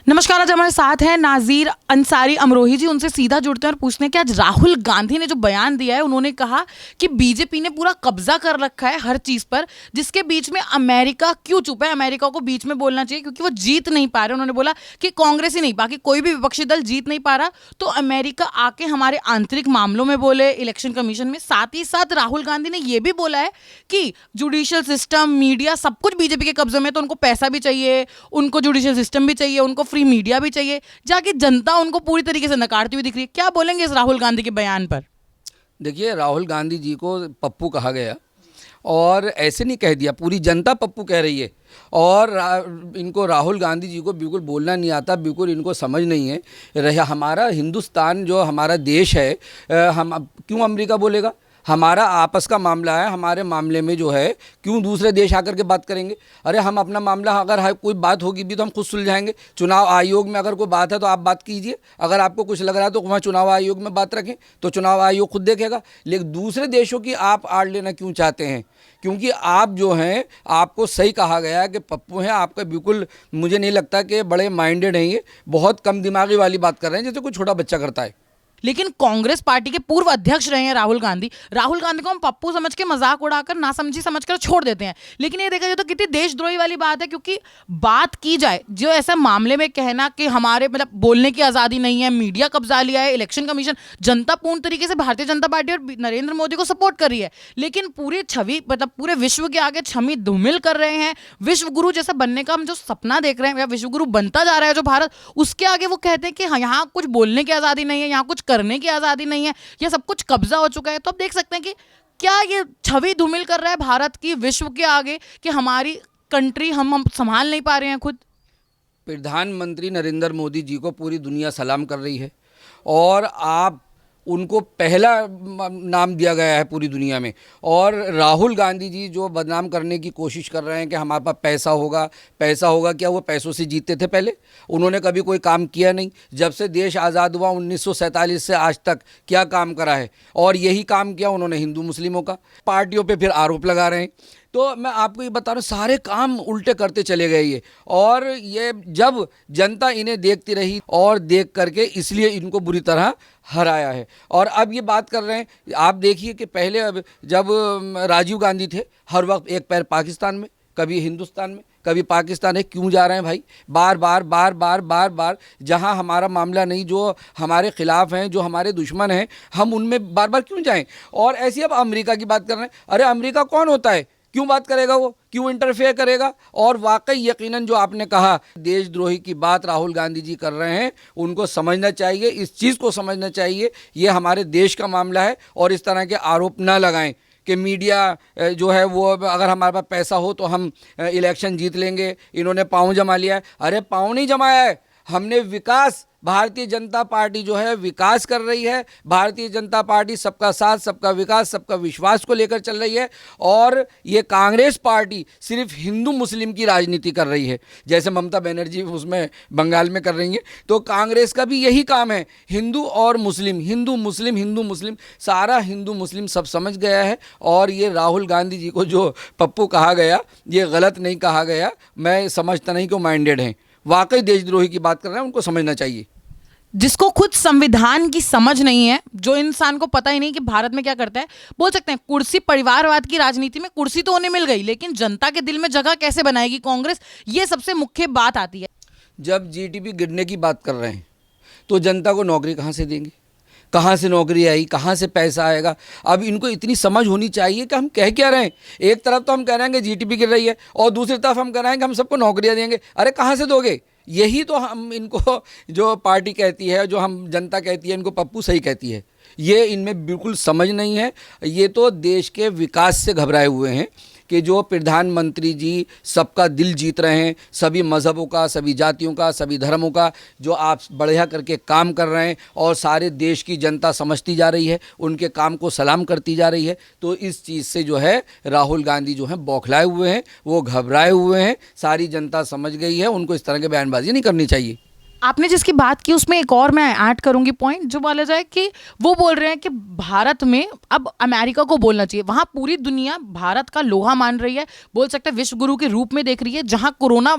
नमस्कार। आज हमारे साथ हैं नाजीर अंसारी अमरोही जी। उनसे सीधा जुड़ते हैं और पूछते हैं कि आज राहुल गांधी ने जो बयान दिया है, उन्होंने कहा कि बीजेपी ने पूरा कब्जा कर रखा है हर चीज पर, जिसके बीच में अमेरिका क्यों चुप है। अमेरिका को बीच में बोलना चाहिए क्योंकि वो जीत नहीं पा रहे। उन्होंने बोला कि कांग्रेस ही नहीं, बाकी कोई भी विपक्षी दल जीत नहीं पा रहा, तो अमेरिका आके हमारे आंतरिक मामलों में बोले, इलेक्शन कमीशन में। साथ ही साथ राहुल गांधी ने यह भी बोला है कि जुडिशियल सिस्टम, मीडिया, सब कुछ बीजेपी के कब्जे में, तो उनको पैसा भी चाहिए, उनको जुडिशियल सिस्टम भी चाहिए, उनको फ्री मीडिया भी चाहिए, जाके जनता उनको पूरी तरीके से नकारती हुई दिख रही है। क्या बोलेंगे इस राहुल गांधी के बयान पर? देखिए, राहुल गांधी जी को पप्पू कहा गया और ऐसे नहीं कह दिया, पूरी जनता पप्पू कह रही है। और इनको राहुल गांधी जी को बिल्कुल बोलना नहीं आता, बिल्कुल इनको समझ नहीं है। हमारा हिंदुस्तान जो हमारा देश है, हम क्यों अमेरिका बोलेगा? हमारा आपस का मामला है, हमारे मामले में जो है क्यों दूसरे देश आकर के बात करेंगे? अरे हम अपना मामला, अगर कोई बात होगी भी तो हम खुद सुलझाएंगे। चुनाव आयोग में अगर कोई बात है तो आप बात कीजिए, अगर आपको कुछ लग रहा है तो वहाँ चुनाव आयोग में बात रखें, तो चुनाव आयोग खुद देखेगा। लेकिन दूसरे देशों की आप आड़ लेना क्यों चाहते हैं? क्योंकि आप जो हैं, आपको सही कहा गया है कि पप्पू हैं आपका, बिल्कुल मुझे नहीं लगता कि बड़े माइंडेड हैं, ये बहुत कम दिमागी वाली बात कर रहे हैं जैसे कोई छोटा बच्चा करता है। लेकिन कांग्रेस पार्टी के पूर्व अध्यक्ष रहे हैं राहुल गांधी। राहुल गांधी को हम पप्पू समझ के, मजाक उड़ाकर, नासमझी समझकर छोड़ देते हैं। लेकिन ये देखा जाए तो कितनी देशद्रोही वाली बात है, क्योंकि बात की जाए जो ऐसा मामले में कहना कि हमारे मतलब बोलने की आज़ादी नहीं है, मीडिया कब्जा लिया है, इलेक्शन कमीशन, जनता पूर्ण तरीके से भारतीय जनता पार्टी और नरेंद्र मोदी को सपोर्ट कर रही है, लेकिन पूरी छवि, मतलब पूरे विश्व के आगे छवि धूमिल कर रहे हैं। विश्व गुरु जैसा बनने का हम जो सपना देख रहे हैं, या विश्व गुरु बनता जा रहा है जो भारत, उसके आगे वो कहते हैं कि हाँ, यहाँ कुछ बोलने की आज़ादी नहीं है, यहाँ कुछ करने की आज़ादी नहीं है, ये सब कुछ कब्जा हो चुका है। तो अब देख सकते हैं कि क्या ये छवि धूमिल कर रहा है भारत की विश्व के आगे, कि हमारी कंट्री हम संभाल नहीं पा रहे हैं खुद। प्रधानमंत्री नरेंद्र मोदी जी को पूरी दुनिया सलाम कर रही है और आप उनको पहला नाम दिया गया है पूरी दुनिया में। और राहुल गांधी जी जो बदनाम करने की कोशिश कर रहे हैं कि हमारे पास पैसा होगा, पैसा होगा, क्या वो पैसों से जीतते थे पहले? उन्होंने कभी कोई काम किया नहीं। जब से देश आज़ाद हुआ 1947 से आज तक क्या काम करा है? और यही काम किया उन्होंने हिंदू मुस्लिमों का। पार्टियों पे फिर आरोप लगा रहे हैं। तो मैं आपको ये बता रहा हूँ, सारे काम उल्टे करते चले गए ये। और ये जब जनता इन्हें देखती रही और देख करके इसलिए इनको बुरी तरह हराया है। और अब ये बात कर रहे हैं, आप देखिए कि पहले अब जब राजीव गांधी थे, हर वक्त एक पैर पाकिस्तान में, कभी हिंदुस्तान में, कभी पाकिस्तान है। क्यों जा रहे हैं भाई? बार बार बार बार बार बार जहां हमारा मामला नहीं, जो हमारे खिलाफ हैं, जो हमारे दुश्मन हैं, हम उनमें बार बार क्यों जाएं? और ऐसे अब अमेरिका की बात कर रहे हैं। अरे अमेरिका कौन होता है? क्यों बात करेगा वो? क्यों इंटरफेयर करेगा? और वाकई यकीनन जो आपने कहा देशद्रोही की बात राहुल गांधी जी कर रहे हैं, उनको समझना चाहिए, इस चीज़ को समझना चाहिए, ये हमारे देश का मामला है। और इस तरह के आरोप ना लगाएं कि मीडिया जो है वो, अगर हमारे पास पैसा हो तो हम इलेक्शन जीत लेंगे, इन्होंने पाँव जमा लिया है। अरे पाँव नहीं जमाया है, हमने विकास, भारतीय जनता पार्टी जो है विकास कर रही है। भारतीय जनता पार्टी सबका साथ, सबका विकास, सबका विश्वास को लेकर चल रही है। और ये कांग्रेस पार्टी सिर्फ हिंदू मुस्लिम की राजनीति कर रही है, जैसे ममता बनर्जी उसमें बंगाल में कर रही है। तो कांग्रेस का भी यही काम है, हिंदू और मुस्लिम, हिंदू मुस्लिम, हिंदू मुस्लिम, सारा हिंदू मुस्लिम सब समझ गया है। और ये राहुल गांधी जी को जो पप्पू कहा गया, ये गलत नहीं कहा गया। मैं समझता नहीं कि वो माइंडेड हैं, वाकई देशद्रोही की बात कर रहे हैं, उनको समझना चाहिए। जिसको खुद संविधान की समझ नहीं है, जो इंसान को पता ही नहीं कि भारत में क्या करता है, बोल सकते हैं कुर्सी, परिवारवाद की राजनीति में कुर्सी तो उन्हें मिल गई, लेकिन जनता के दिल में जगह कैसे बनाएगी कांग्रेस, ये सबसे मुख्य बात आती है। जब जीडीपी गिरने की बात कर रहे हैं तो जनता को नौकरी कहाँ से देंगे? कहाँ से नौकरी आई, कहाँ से पैसा आएगा? अब इनको इतनी समझ होनी चाहिए कि हम कह क्या रहे हैं। एक तरफ तो हम कह रहे हैं कि जीडीपी गिर रही है, और दूसरी तरफ हम कह रहे हैं कि हम सबको नौकरियाँ देंगे। अरे कहाँ से दोगे? यही तो हम इनको, जो पार्टी कहती है, जो हम जनता कहती है, इनको पप्पू सही कहती है। ये इनमें बिल्कुल समझ नहीं है। ये तो देश के विकास से घबराए हुए हैं कि जो प्रधानमंत्री जी सबका दिल जीत रहे हैं, सभी मज़हबों का, सभी जातियों का, सभी धर्मों का, जो आप बढ़िया करके काम कर रहे हैं और सारे देश की जनता समझती जा रही है, उनके काम को सलाम करती जा रही है। तो इस चीज़ से जो है राहुल गांधी जो हैं बौखलाए हुए हैं, वो घबराए हुए हैं। सारी जनता समझ गई है, उनको इस तरह की बयानबाजी नहीं करनी चाहिए। आपने जिसकी बात की उसमें एक और मैं ऐड करूंगी पॉइंट, जो बोला जाए कि वो बोल रहे हैं कि भारत में अब अमेरिका को बोलना चाहिए। वहां पूरी दुनिया भारत का लोहा मान रही है, बोल सकते हैं विश्व गुरु के रूप में देख रही है। जहां कोरोना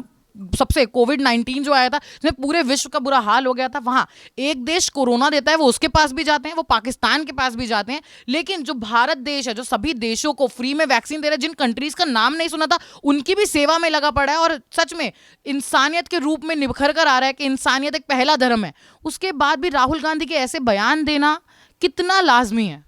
सबसे कोविड-19 जो आया था, जिसमें पूरे विश्व का बुरा हाल हो गया था, वहां एक देश कोरोना देता है, वो उसके पास भी जाते हैं, वो पाकिस्तान के पास भी जाते हैं, लेकिन जो भारत देश है, जो सभी देशों को फ्री में वैक्सीन दे रहा है, जिन कंट्रीज का नाम नहीं सुना था, उनकी भी सेवा में लगा पड़ा है और सच में इंसानियत के रूप में निखर कर आ रहा है कि इंसानियत एक पहला धर्म है। उसके बाद भी राहुल गांधी के ऐसे बयान देना कितना लाजमी है?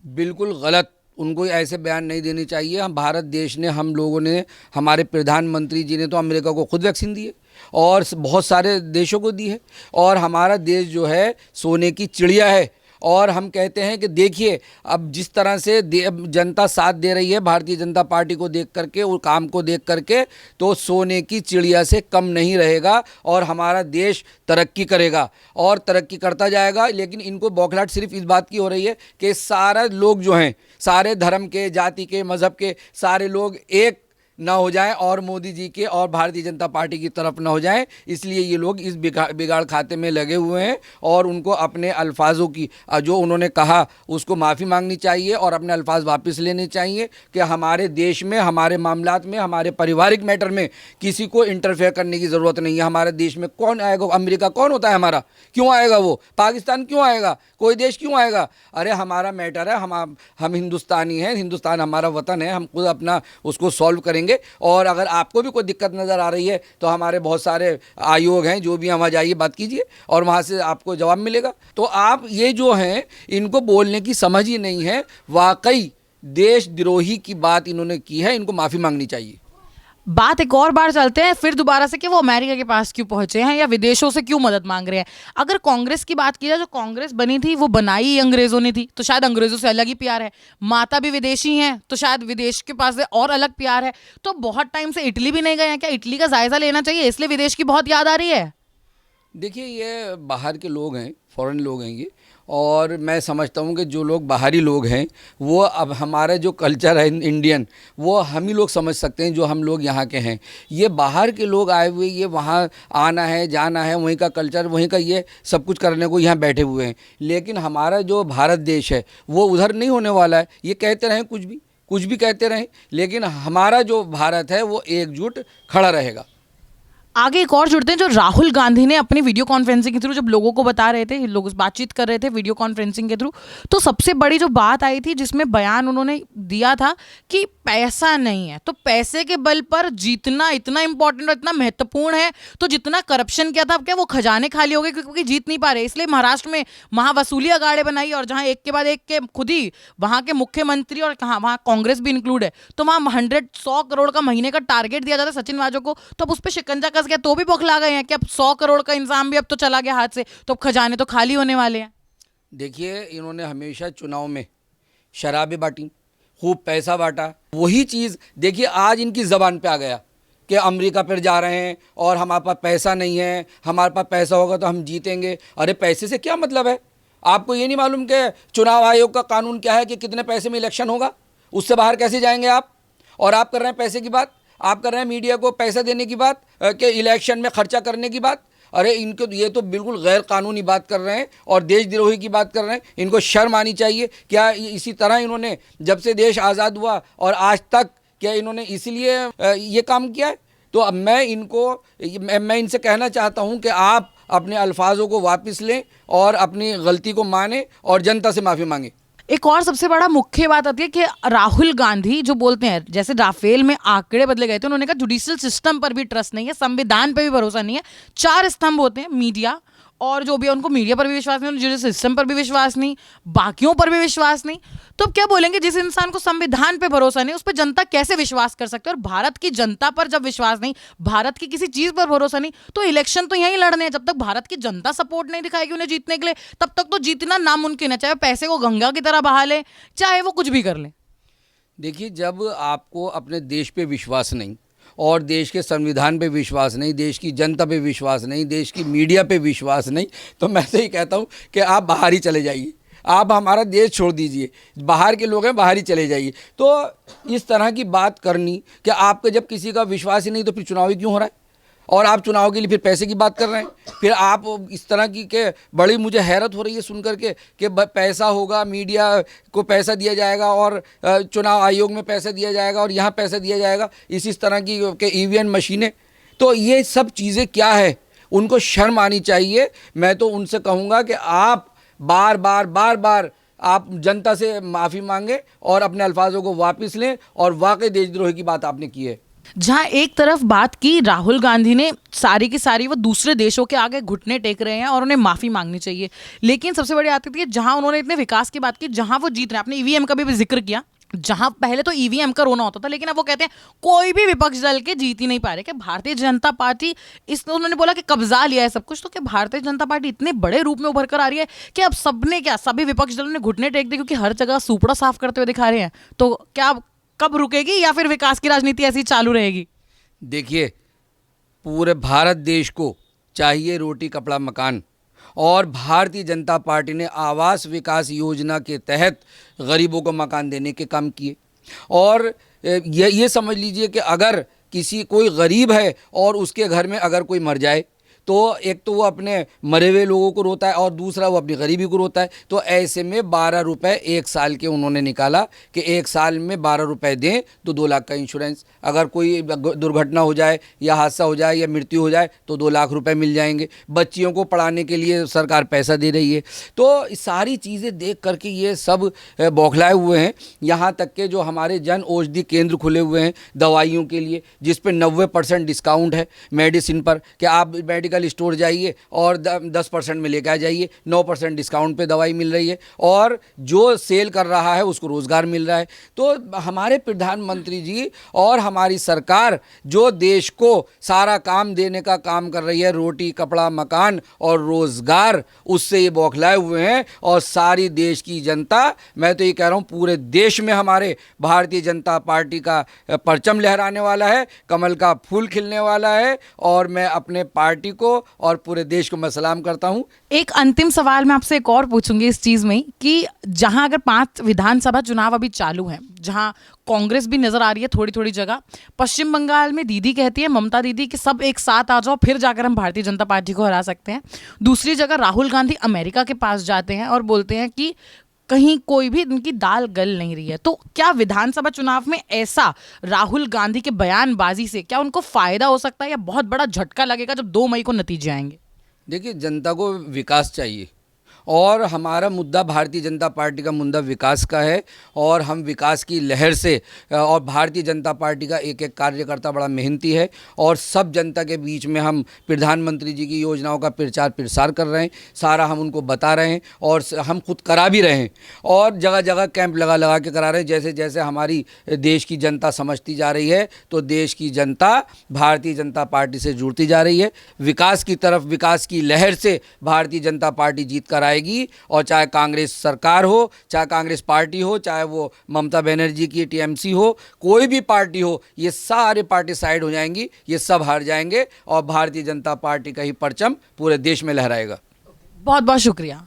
बिल्कुल गलत। उनको ऐसे बयान नहीं देने चाहिए। हम भारत देश ने, हम लोगों ने, हमारे प्रधानमंत्री जी ने तो अमेरिका को खुद वैक्सीन दी है और बहुत सारे देशों को दी है, और हमारा देश जो है सोने की चिड़िया है। और हम कहते हैं कि देखिए अब जिस तरह से जनता साथ दे रही है भारतीय जनता पार्टी को देख करके और काम को देख करके, तो सोने की चिड़िया से कम नहीं रहेगा और हमारा देश तरक्की करेगा और तरक्की करता जाएगा। लेकिन इनको बौखलाहट सिर्फ इस बात की हो रही है कि सारे लोग जो हैं, सारे धर्म के, जाति के, मज़हब के सारे लोग एक ना हो जाएं और मोदी जी के और भारतीय जनता पार्टी की तरफ ना हो जाएं, इसलिए ये लोग इस बिगाड़ खाते में लगे हुए हैं। और उनको अपने अल्फाजों की, जो उन्होंने कहा उसको माफ़ी मांगनी चाहिए और अपने अल्फाज वापस लेने चाहिए कि हमारे देश में, हमारे मामलात में, हमारे पारिवारिक मैटर में किसी को इंटरफेयर करने की ज़रूरत नहीं है। हमारे देश में कौन आएगा? अमेरिका कौन होता है हमारा? क्यों आएगा वो? पाकिस्तान क्यों आएगा? कोई देश क्यों आएगा? अरे हमारा मैटर है, हम हिंदुस्तानी हैं, हिंदुस्तान हमारा वतन है, हम खुद अपना उसको सॉल्व करेंगे। और अगर आपको भी कोई दिक्कत नज़र आ रही है तो हमारे बहुत सारे आयोग हैं, जो भी वहाँ जाइए, बात कीजिए और वहाँ से आपको जवाब मिलेगा। तो आप ये जो हैं, इनको बोलने की समझ ही नहीं है। वाकई देशद्रोही की बात इन्होंने की है, इनको माफ़ी मांगनी चाहिए। बात एक और बार चलते हैं फिर दोबारा से कि वो अमेरिका के पास क्यों पहुंचे हैं या विदेशों से क्यों मदद मांग रहे हैं। अगर कांग्रेस की बात की जाए, जो कांग्रेस बनी थी वो बनाई ही अंग्रेजों ने थी, तो शायद अंग्रेजों से अलग ही प्यार है। माता भी विदेशी हैं तो शायद विदेश के पास से और अलग प्यार है। तो बहुत टाइम से इटली भी नहीं गए हैं, क्या इटली का जायजा लेना चाहिए, इसलिए विदेश की बहुत याद आ रही है? देखिए ये बाहर के लोग हैं, फॉरेन लोग हैं ये, और मैं समझता हूँ कि जो लोग बाहरी लोग हैं वो अब हमारा जो कल्चर है इंडियन, वो हम ही लोग समझ सकते हैं जो हम लोग यहाँ के हैं। ये बाहर के लोग आए हुए, ये वहाँ आना है, जाना है, वहीं का कल्चर, वहीं का ये सब कुछ करने को यहाँ बैठे हुए हैं। लेकिन हमारा जो भारत देश है वो उधर नहीं होने वाला है। ये कहते रहें कुछ भी कहते रहें, लेकिन हमारा जो भारत है वो एकजुट खड़ा रहेगा। आगे एक और जुड़ते हैं, जो राहुल गांधी ने अपनी वीडियो कॉन्फ्रेंसिंग के थ्रू जब लोगों को बता रहे थे, लोग बातचीत कर रहे थे वीडियो कॉन्फ्रेंसिंग के थ्रू, तो सबसे बड़ी जो बात आई थी जिसमें बयान उन्होंने दिया था कि पैसा नहीं है तो पैसे के बल पर जीतना इतना इंपॉर्टेंट और इतना महत्वपूर्ण है, तो जितना करप्शन किया था अब क्या वो खजाने खाली हो गए क्योंकि जीत नहीं पा रहे, इसलिए महाराष्ट्र में महावसूली अखाड़े बनाई और जहां एक के बाद एक के खुद ही वहां के मुख्यमंत्री और कहा वहां कांग्रेस भी इंक्लूड है, तो वहां 100 करोड़ का महीने का टारगेट दिया जाता है सचिन वाजो को, तो अब उस पर शिकंजा कस गया, तो भी बौखला गए हैं कि अब 100 करोड़ का इंतजाम भी अब तो चला गया हाथ से, तो अब खजाने तो खाली होने वाले हैं। देखिए इन्होंने हमेशा चुनाव में शराबें बांटी, खूब पैसा बांटा, वही चीज़ देखिए आज इनकी ज़बान पे आ गया कि अमेरिका पर जा रहे हैं और हमारे पास पैसा नहीं है, हमारे पास पैसा होगा तो हम जीतेंगे। अरे पैसे से क्या मतलब है? आपको ये नहीं मालूम कि चुनाव आयोग का कानून क्या है कि कितने पैसे में इलेक्शन होगा? उससे बाहर कैसे जाएंगे आप? और आप कर रहे हैं पैसे की बात, आप कर रहे हैं मीडिया को पैसा देने की बात, कि इलेक्शन में खर्चा करने की बात। अरे इनको ये तो बिल्कुल गैर कानूनी बात कर रहे हैं और देशद्रोही की बात कर रहे हैं। इनको शर्म आनी चाहिए। क्या इसी तरह इन्होंने जब से देश आज़ाद हुआ और आज तक क्या इन्होंने इसीलिए ये काम किया है? तो अब मैं इनसे कहना चाहता हूं कि आप अपने अल्फाजों को वापस लें और अपनी गलती को मानें और जनता से माफ़ी मांगें। एक और सबसे बड़ा मुख्य बात आती है कि राहुल गांधी जो बोलते हैं, जैसे राफेल में आंकड़े बदले गए थे, उन्होंने कहा जुडिशियल सिस्टम पर भी ट्रस्ट नहीं है, संविधान पर भी भरोसा नहीं है। 4 स्तंभ होते हैं, मीडिया और जो भी उनको मीडिया पर भी विश्वास नहीं, जुडिशियल सिस्टम पर भी विश्वास नहीं, बाकियों पर भी विश्वास नहीं। तो अब क्या बोलेंगे, जिस इंसान को संविधान पे भरोसा नहीं उस पर जनता कैसे विश्वास कर सकते हैं? और भारत की जनता पर जब विश्वास नहीं, भारत की किसी चीज पर भरोसा नहीं, तो इलेक्शन तो यहीं लड़ने हैं। जब तक भारत की जनता सपोर्ट नहीं दिखाएगी उन्हें जीतने के लिए, तब तक तो जीतना नामुमकिन है, चाहे पैसे को गंगा की तरह बहा ले, चाहे वो कुछ भी कर ले। देखिए जब आपको अपने देश पे विश्वास नहीं और देश के संविधान पे विश्वास नहीं, देश की जनता पे विश्वास नहीं, देश की मीडिया पे विश्वास नहीं, तो मैं तो ही कहता हूँ कि आप बाहर ही चले जाइए। आप हमारा देश छोड़ दीजिए, बाहर के लोग हैं, बाहर ही चले जाइए। तो इस तरह की बात करनी कि आपका जब किसी का विश्वास ही नहीं तो फिर चुनाव ही क्यों हो रहा है? और आप चुनाव के लिए फिर पैसे की बात कर रहे हैं। फिर आप इस तरह की के बड़ी मुझे हैरत हो रही है सुन करके कि पैसा होगा, मीडिया को पैसा दिया जाएगा और चुनाव आयोग में पैसा दिया जाएगा और यहाँ पैसा दिया जाएगा, इस तरह की के ईवीएम मशीनें। तो ये सब चीज़ें क्या है, उनको शर्म आनी चाहिए। मैं तो उनसे कहूँगा कि आप बार बार आप जनता से माफ़ी मांगे और अपने अल्फाजों को वापस लें, और वाकई देशद्रोही की बात आपने की है। जहां एक तरफ बात की राहुल गांधी ने, सारी की सारी वो दूसरे देशों के आगे घुटने टेक रहे हैं और उन्हें माफी मांगनी चाहिए, लेकिन सबसे बड़ी बात थी जहां उन्होंने इतने विकास की बात की, जहां वो जीत रहे हैं, आपने ईवीएम का भी जिक्र किया, जहां पहले तो ईवीएम का रोना होता था, लेकिन अब वो कहते हैं कोई भी विपक्ष दल के जीत ही नहीं पा रहे, कि भारतीय जनता पार्टी, इस उन्होंने बोला कि कब्जा लिया है सब कुछ, तो कि भारतीय जनता पार्टी इतने बड़े रूप में उभर कर आ रही है कि अब सबने क्या, सभी विपक्ष दलों ने घुटने टेक दिए, क्योंकि हर जगह सुपड़ा साफ करते हुए दिखा रहे हैं। तो क्या कब रुकेगी, या फिर विकास की राजनीति ऐसी चालू रहेगी? देखिए, पूरे भारत देश को चाहिए रोटी कपड़ा मकान, और भारतीय जनता पार्टी ने आवास विकास योजना के तहत गरीबों को मकान देने के काम किए। और ये समझ लीजिए कि अगर कोई गरीब है और उसके घर में अगर कोई मर जाए, तो एक तो वो अपने मरे हुए लोगों को रोता है, और दूसरा वो अपनी गरीबी को रोता है। तो ऐसे में 12 रुपये एक साल के उन्होंने निकाला कि एक साल में 12 रुपये दें तो 2 लाख का इंश्योरेंस, अगर कोई दुर्घटना हो जाए या हादसा हो जाए या मृत्यु हो जाए तो 2 लाख रुपए मिल जाएंगे। बच्चियों को पढ़ाने के लिए सरकार पैसा दे रही है। तो सारी चीज़ें देख करके ये सब बौखलाए हुए हैं। यहाँ तक के जो हमारे जन औषधि केंद्र खुले हुए हैं दवाइयों के लिए, जिस पर 90% डिस्काउंट है मेडिसिन पर, कि आप मेडिकल स्टोर जाइए और 10% में लेकर आ जाइए, 9% डिस्काउंट पे दवाई मिल रही है, और जो सेल कर रहा है उसको रोज़गार मिल रहा है। तो हमारे प्रधानमंत्री जी और हमारी सरकार जो देश को सारा काम देने का काम कर रही है, रोटी कपड़ा मकान और रोज़गार, उससे ये बौखलाए हुए हैं। और सारी देश की जनता, मैं तो ये कह रहा हूँ पूरे देश में हमारे भारतीय जनता पार्टी का परचम लहराने वाला है, कमल का फूल खिलने वाला है, और मैं अपने पार्टी को और पूरे देश को मैं सलाम करता हूं। एक अंतिम सवाल मैं आपसे एक और पूछूंगी इस चीज में, कि जहां अगर 5 विधानसभा चुनाव अभी चालू हैं, जहां कांग्रेस भी नजर आ रही है थोड़ी थोड़ी जगह, पश्चिम बंगाल में दीदी कहती है, ममता दीदी, कि सब एक साथ आ जाओ, फिर जाकर हम भारतीय जनता पार्टी को हरा सकते हैं। दूसरी जगह राहुल गांधी अमेरिका के पास जाते हैं और बोलते हैं कि कहीं कोई भी इनकी दाल गल नहीं रही है। तो क्या विधानसभा चुनाव में ऐसा राहुल गांधी के बयानबाजी से क्या उनको फायदा हो सकता है, या बहुत बड़ा झटका लगेगा जब 2 मई को नतीजे आएंगे? देखिए, जनता को विकास चाहिए, और हमारा मुद्दा भारतीय जनता पार्टी का मुद्दा विकास का है, और हम विकास की लहर से, और भारतीय जनता पार्टी का एक एक कार्यकर्ता बड़ा मेहनती है, और सब जनता के बीच में हम प्रधानमंत्री जी की योजनाओं का प्रचार प्रसार कर रहे हैं, सारा हम उनको बता रहे हैं, और हम खुद करा भी रहे हैं, और जगह जगह कैंप लगा लगा के करा रहे हैं। जैसे जैसे हमारी देश की जनता समझती जा रही है, तो देश की जनता भारतीय जनता पार्टी से जुड़ती जा रही है। विकास की तरफ, विकास की लहर से भारतीय जनता पार्टी जीत कर आएगी। और चाहे कांग्रेस सरकार हो, चाहे कांग्रेस पार्टी हो, चाहे वो ममता बनर्जी की टीएमसी हो, कोई भी पार्टी हो, ये सारे पार्टी साइड हो जाएंगी, ये सब हार जाएंगे, और भारतीय जनता पार्टी का ही परचम पूरे देश में लहराएगा। बहुत बहुत शुक्रिया।